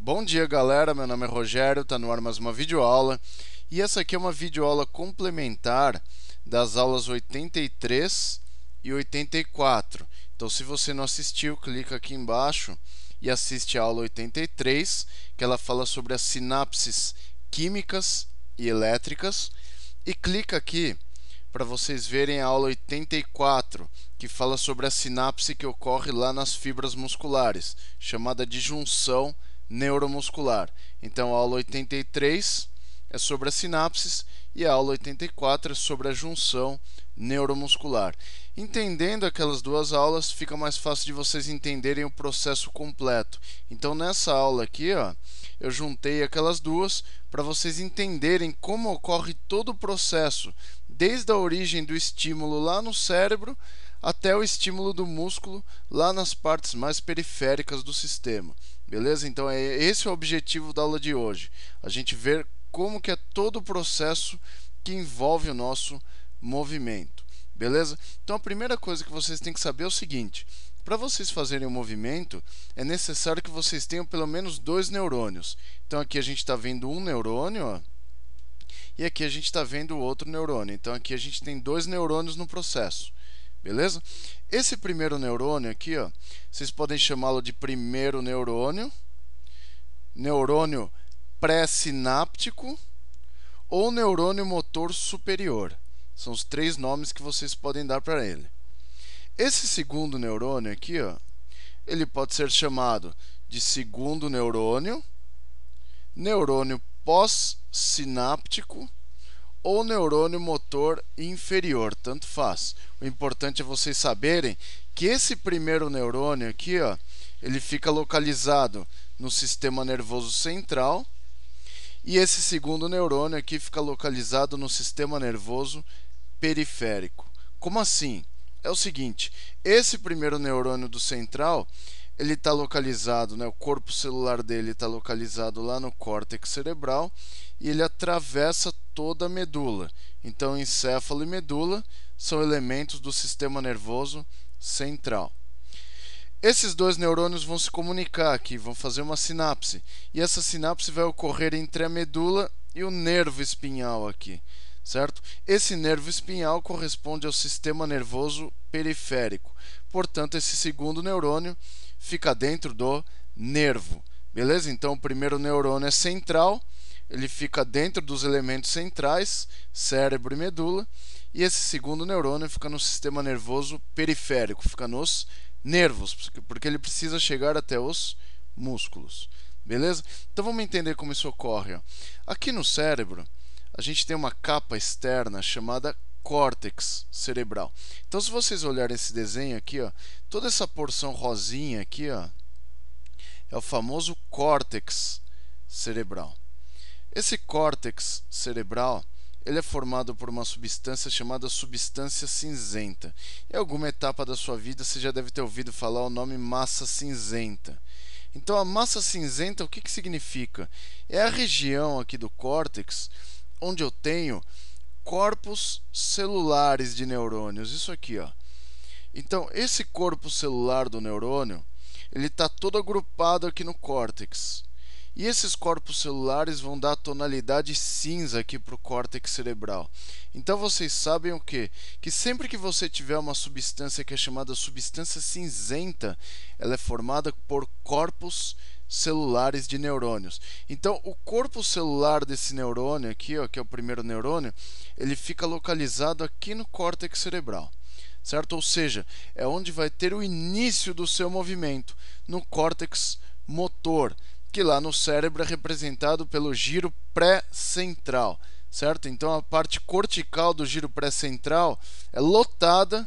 Bom dia, galera, meu nome é Rogério, está no ar mais uma videoaula e essa aqui é uma videoaula complementar das aulas 83 e 84. Então, se você não assistiu, clica aqui embaixo e assiste a aula 83, que ela fala sobre as sinapses químicas e elétricas, e clica aqui para vocês verem a aula 84, que fala sobre a sinapse que ocorre lá nas fibras musculares, chamada de junção neuromuscular. Então, a aula 83 é sobre as sinapses e a aula 84 é sobre a junção neuromuscular. Entendendo aquelas duas aulas, fica mais fácil de vocês entenderem o processo completo. Então, nessa aula aqui, eu juntei aquelas duas para vocês entenderem como ocorre todo o processo, desde a origem do estímulo lá no cérebro até o estímulo do músculo lá nas partes mais periféricas do sistema. Beleza? Então, esse é o objetivo da aula de hoje. A gente ver como que é todo o processo que envolve o nosso movimento. Beleza? Então, a primeira coisa que vocês têm que saber é o seguinte: para vocês fazerem um movimento, é necessário que vocês tenham pelo menos dois neurônios. Então, aqui a gente está vendo um neurônio, e aqui a gente está vendo o outro neurônio. Então, aqui a gente tem dois neurônios no processo. Beleza? Esse primeiro neurônio aqui, vocês podem chamá-lo de primeiro neurônio, neurônio pré-sináptico ou neurônio motor superior. São os três nomes que vocês podem dar para ele. Esse segundo neurônio aqui, ele pode ser chamado de segundo neurônio, neurônio pós-sináptico ou neurônio motor inferior, tanto faz. O importante é vocês saberem que esse primeiro neurônio aqui, ele fica localizado no sistema nervoso central, e esse segundo neurônio aqui fica localizado no sistema nervoso periférico. Como assim? É o seguinte: esse primeiro neurônio do central, ele está localizado, o corpo celular dele está localizado lá no córtex cerebral, e ele atravessa toda a medula. Então, encéfalo e medula são elementos do sistema nervoso central. Esses dois neurônios vão se comunicar aqui, vão fazer uma sinapse, e essa sinapse vai ocorrer entre a medula e o nervo espinhal aqui, certo? Esse nervo espinhal corresponde ao sistema nervoso periférico. Portanto, esse segundo neurônio fica dentro do nervo. Beleza? Então, o primeiro neurônio é central, ele fica dentro dos elementos centrais, cérebro e medula, e esse segundo neurônio fica no sistema nervoso periférico, fica nos nervos, porque ele precisa chegar até os músculos. Beleza? Então, vamos entender como isso ocorre. Aqui no cérebro, a gente tem uma capa externa chamada córtex cerebral. Então, se vocês olharem esse desenho aqui, toda essa porção rosinha aqui, é o famoso córtex cerebral. Esse córtex cerebral, ele é formado por uma substância chamada substância cinzenta. Em alguma etapa da sua vida, você já deve ter ouvido falar o nome massa cinzenta. Então, a massa cinzenta, o que significa? É a região aqui do córtex onde eu tenho corpos celulares de neurônios, isso aqui, Então, esse corpo celular do neurônio, ele está todo agrupado aqui no córtex. E esses corpos celulares vão dar a tonalidade cinza aqui para o córtex cerebral. Então, vocês sabem o quê? Que sempre que você tiver uma substância que é chamada substância cinzenta, ela é formada por corpos celulares de neurônios. Então, o corpo celular desse neurônio aqui, que é o primeiro neurônio, ele fica localizado aqui no córtex cerebral, certo? Ou seja, é onde vai ter o início do seu movimento, no córtex motor, que lá no cérebro é representado pelo giro pré-central, certo? Então, a parte cortical do giro pré-central é lotada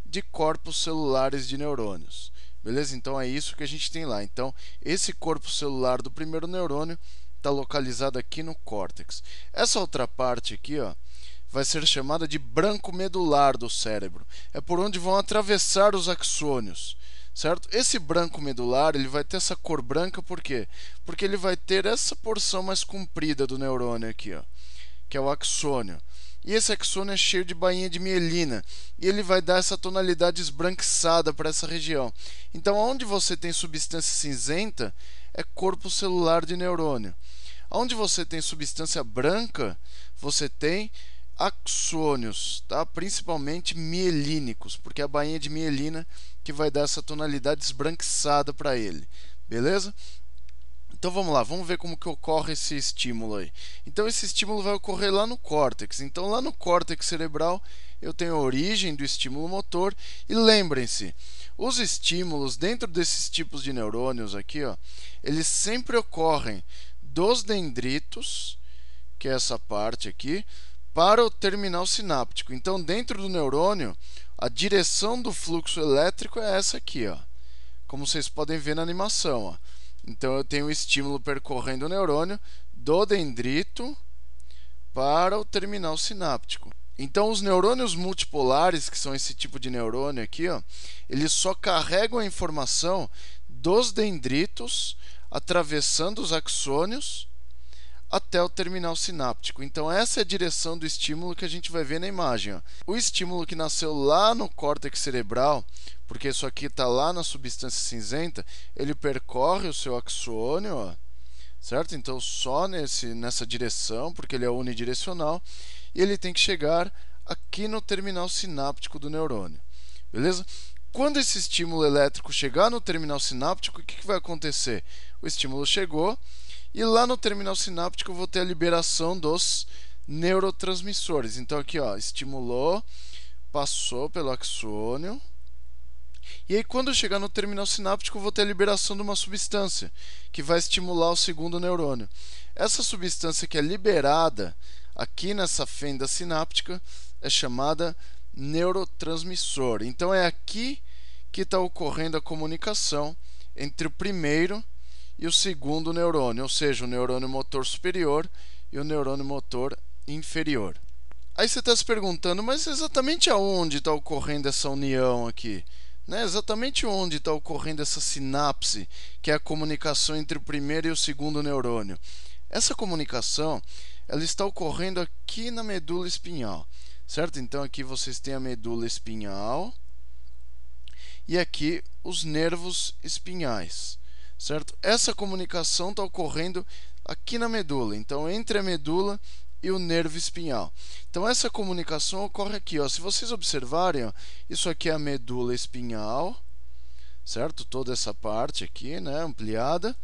de corpos celulares de neurônios. Beleza? Então, é isso que a gente tem lá. Então, esse corpo celular do primeiro neurônio está localizado aqui no córtex. Essa outra parte aqui, vai ser chamada de branco medular do cérebro. É por onde vão atravessar os axônios, certo? Esse branco medular, ele vai ter essa cor branca, por quê? Porque ele vai ter essa porção mais comprida do neurônio aqui, que é o axônio. E esse axônio é cheio de bainha de mielina, e ele vai dar essa tonalidade esbranquiçada para essa região. Então, onde você tem substância cinzenta, é corpo celular de neurônio. Onde você tem substância branca, você tem axônios, tá? Principalmente mielínicos, porque é a bainha de mielina que vai dar essa tonalidade esbranquiçada para ele, beleza? Então vamos lá, vamos ver como que ocorre esse estímulo aí. Então esse estímulo vai ocorrer lá no córtex. Então lá no córtex cerebral eu tenho a origem do estímulo motor e lembrem-se, os estímulos dentro desses tipos de neurônios aqui, ó, eles sempre ocorrem dos dendritos, que é essa parte aqui, para o terminal sináptico. Então dentro do neurônio, a direção do fluxo elétrico é essa aqui, ó, como vocês podem ver na animação, ó. Então eu tenho o estímulo percorrendo o neurônio do dendrito para o terminal sináptico. Então os neurônios multipolares, que são esse tipo de neurônio aqui, ó, eles só carregam a informação dos dendritos atravessando os axônios até o terminal sináptico. Então essa é a direção do estímulo que a gente vai ver na imagem, ó. O estímulo que nasceu lá no córtex cerebral, porque isso aqui está lá na substância cinzenta, ele percorre o seu axônio, ó, certo? Então só nessa direção, porque ele é unidirecional, e ele tem que chegar aqui no terminal sináptico do neurônio, beleza? Quando esse estímulo elétrico chegar no terminal sináptico, o que vai acontecer? O estímulo chegou, e lá no terminal sináptico eu vou ter a liberação dos neurotransmissores. Então aqui, ó, estimulou, passou pelo axônio. E aí quando eu chegar no terminal sináptico eu vou ter a liberação de uma substância que vai estimular o segundo neurônio. Essa substância que é liberada aqui nessa fenda sináptica é chamada neurotransmissor. Então é aqui que está ocorrendo a comunicação entre o primeiro e o segundo neurônio, ou seja, o neurônio motor superior e o neurônio motor inferior. Aí você está se perguntando, mas exatamente aonde está ocorrendo essa união aqui? Né? Exatamente onde está ocorrendo essa sinapse, que é a comunicação entre o primeiro e o segundo neurônio? Essa comunicação ela está ocorrendo aqui na medula espinhal, certo? Então aqui vocês têm a medula espinhal e aqui os nervos espinhais. Certo? Essa comunicação está ocorrendo aqui na medula, então entre a medula e o nervo espinhal. Então essa comunicação ocorre aqui, ó. Se vocês observarem, ó, isso aqui é a medula espinhal, certo? Toda essa parte aqui, né, ampliada.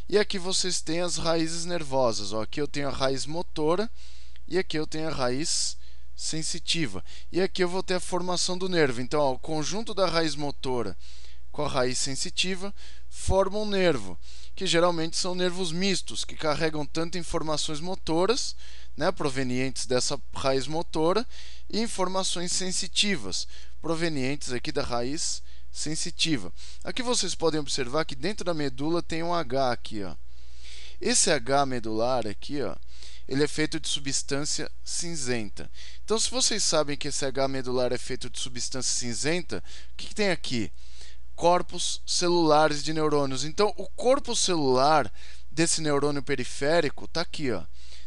E aqui vocês têm as raízes nervosas, ó. Aqui eu tenho a raiz motora e aqui eu tenho a raiz sensitiva. E aqui eu vou ter a formação do nervo. Então, ó, o conjunto da raiz motora com a raiz sensitiva formam um nervo, que geralmente são nervos mistos, que carregam tanto informações motoras, né, provenientes dessa raiz motora, e informações sensitivas, provenientes aqui da raiz sensitiva. Aqui vocês podem observar que dentro da medula tem um H aqui, ó. Esse H medular aqui, ó, ele é feito de substância cinzenta. Então, se vocês sabem que esse H medular é feito de substância cinzenta, o que tem aqui? Corpos celulares de neurônios. Então, o corpo celular desse neurônio periférico está aqui, ó,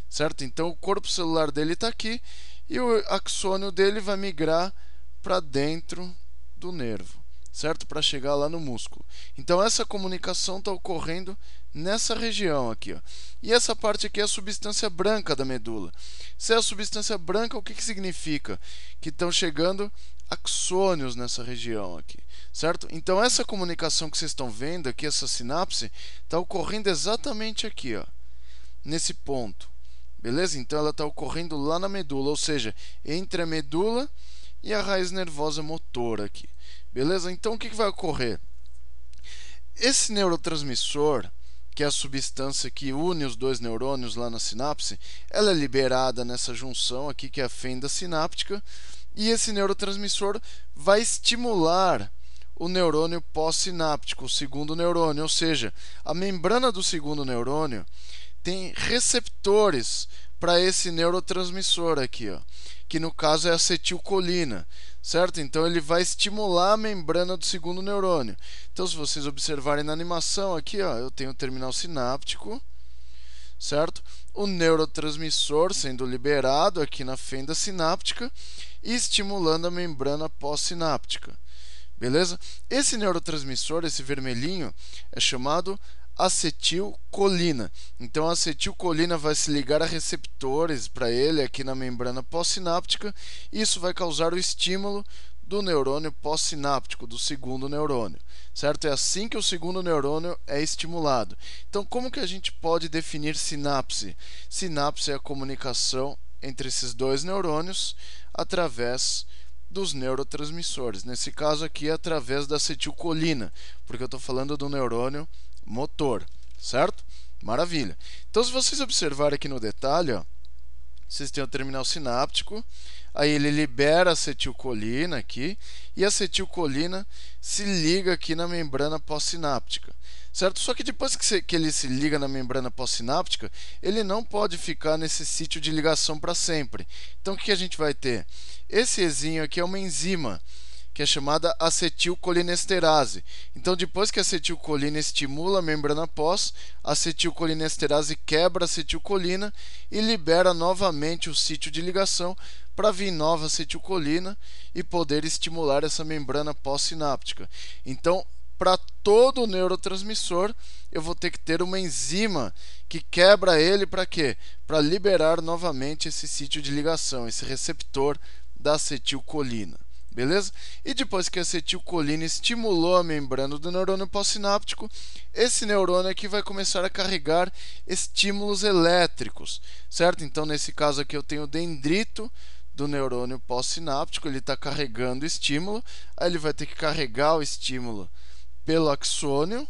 certo? Então, o corpo celular dele está aqui e o axônio dele vai migrar para dentro do nervo, certo? Para chegar lá no músculo. Então, essa comunicação está ocorrendo nessa região aqui, ó. E essa parte aqui é a substância branca da medula. Se é a substância branca, o que significa? Que estão chegando axônios nessa região aqui, certo? Então essa comunicação que vocês estão vendo aqui, essa sinapse, está ocorrendo exatamente aqui, ó, nesse ponto, beleza? Então ela está ocorrendo lá na medula, ou seja, entre a medula e a raiz nervosa motora aqui, beleza? Então o que vai ocorrer? Esse neurotransmissor, que é a substância que une os dois neurônios lá na sinapse, ela é liberada nessa junção aqui, que é a fenda sináptica, e esse neurotransmissor vai estimular o neurônio pós-sináptico, o segundo neurônio, ou seja, a membrana do segundo neurônio tem receptores para esse neurotransmissor aqui, ó, que no caso é acetilcolina, certo? Então ele vai estimular a membrana do segundo neurônio. Então, se vocês observarem na animação aqui, ó, eu tenho o terminal sináptico, certo? O neurotransmissor sendo liberado aqui na fenda sináptica e estimulando a membrana pós-sináptica, beleza? Esse neurotransmissor, esse vermelhinho, é chamado acetilcolina. Então a acetilcolina vai se ligar a receptores para ele aqui na membrana pós-sináptica, e isso vai causar o estímulo do neurônio pós-sináptico, do segundo neurônio, certo? É assim que o segundo neurônio é estimulado. Então, como que a gente pode definir sinapse? Sinapse é a comunicação entre esses dois neurônios através dos neurotransmissores. Nesse caso aqui, através da acetilcolina, porque eu estou falando do neurônio motor, certo? Maravilha. Então, se vocês observarem aqui no detalhe, ó, vocês têm o terminal sináptico, aí ele libera a acetilcolina aqui, e a acetilcolina se liga aqui na membrana pós-sináptica, certo? Só que depois que ele se liga na membrana pós-sináptica, ele não pode ficar nesse sítio de ligação para sempre. Então, o que a gente vai ter? Esse Ezinho aqui é uma enzima, que é chamada acetilcolinesterase. Então, depois que a acetilcolina estimula a membrana pós, a acetilcolinesterase quebra a acetilcolina e libera novamente o sítio de ligação para vir nova acetilcolina e poder estimular essa membrana pós-sináptica. Então, para todo neurotransmissor, eu vou ter que ter uma enzima que quebra ele para quê? Para liberar novamente esse sítio de ligação, esse receptor da acetilcolina. Beleza? E depois que a acetilcolina estimulou a membrana do neurônio pós-sináptico, esse neurônio aqui vai começar a carregar estímulos elétricos, certo? Então, nesse caso aqui, eu tenho o dendrito do neurônio pós-sináptico, ele está carregando o estímulo, aí ele vai ter que carregar o estímulo pelo axônio,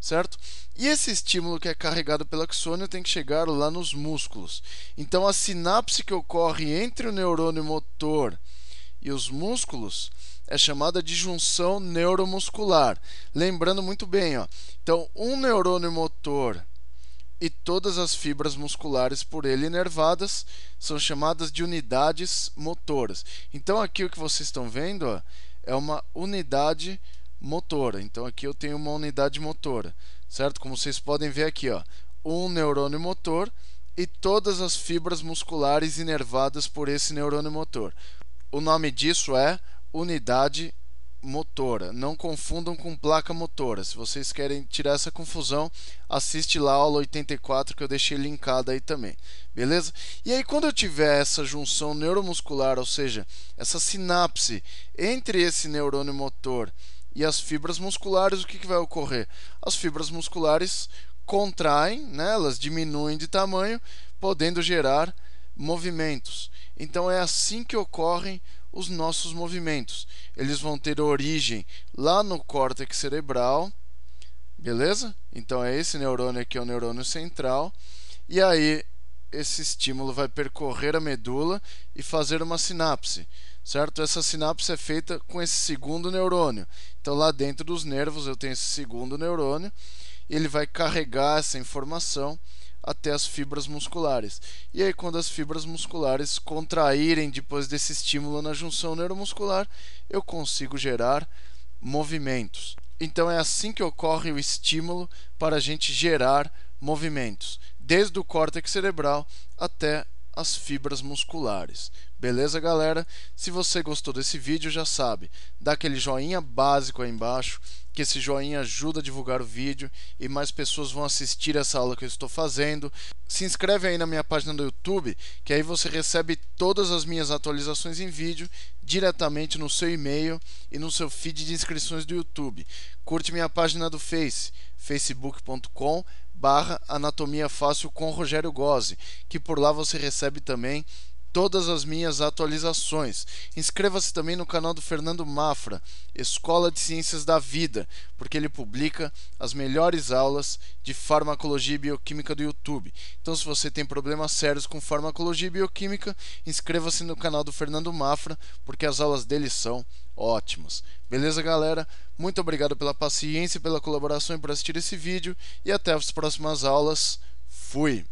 certo? E esse estímulo que é carregado pelo axônio tem que chegar lá nos músculos. Então, a sinapse que ocorre entre o neurônio motor e os músculos é chamada de junção neuromuscular. Lembrando muito bem, ó. Então, um neurônio motor e todas as fibras musculares por ele inervadas são chamadas de unidades motoras. Então, aqui o que vocês estão vendo, ó, é uma unidade motora. Então, aqui eu tenho uma unidade motora, certo? Como vocês podem ver aqui, ó, um neurônio motor e todas as fibras musculares inervadas por esse neurônio motor. O nome disso é unidade motora. Não confundam com placa motora. Se vocês querem tirar essa confusão, assiste lá a aula 84 que eu deixei linkada aí também. Beleza? E aí, quando eu tiver essa junção neuromuscular, ou seja, essa sinapse entre esse neurônio motor e as fibras musculares, o que vai ocorrer? As fibras musculares contraem, né? Elas diminuem de tamanho, podendo gerar movimentos. Então, é assim que ocorrem os nossos movimentos. Eles vão ter origem lá no córtex cerebral, beleza? Então, é esse neurônio aqui, é o neurônio central, e aí esse estímulo vai percorrer a medula e fazer uma sinapse, certo? Essa sinapse é feita com esse segundo neurônio. Então, lá dentro dos nervos eu tenho esse segundo neurônio, e ele vai carregar essa informação até as fibras musculares. E aí, quando as fibras musculares contraírem depois desse estímulo na junção neuromuscular, eu consigo gerar movimentos. Então, é assim que ocorre o estímulo para a gente gerar movimentos, desde o córtex cerebral até as fibras musculares. Beleza, galera? Se você gostou desse vídeo, já sabe, dá aquele joinha básico aí embaixo, que esse joinha ajuda a divulgar o vídeo e mais pessoas vão assistir essa aula que eu estou fazendo. Se inscreve aí na minha página do YouTube, que aí você recebe todas as minhas atualizações em vídeo diretamente no seu e-mail e no seu feed de inscrições do YouTube. Curte minha página do Face, facebook.com/Anatomia Fácil com Rogério Gozzi, que por lá você recebe também todas as minhas atualizações. Inscreva-se também no canal do Fernando Mafra, Escola de Ciências da Vida, porque ele publica as melhores aulas de farmacologia e bioquímica do YouTube. Então, se você tem problemas sérios com farmacologia e bioquímica, inscreva-se no canal do Fernando Mafra, porque as aulas dele são ótimas. Beleza, galera? Muito obrigado pela paciência, pela colaboração e por assistir esse vídeo, e até as próximas aulas. Fui!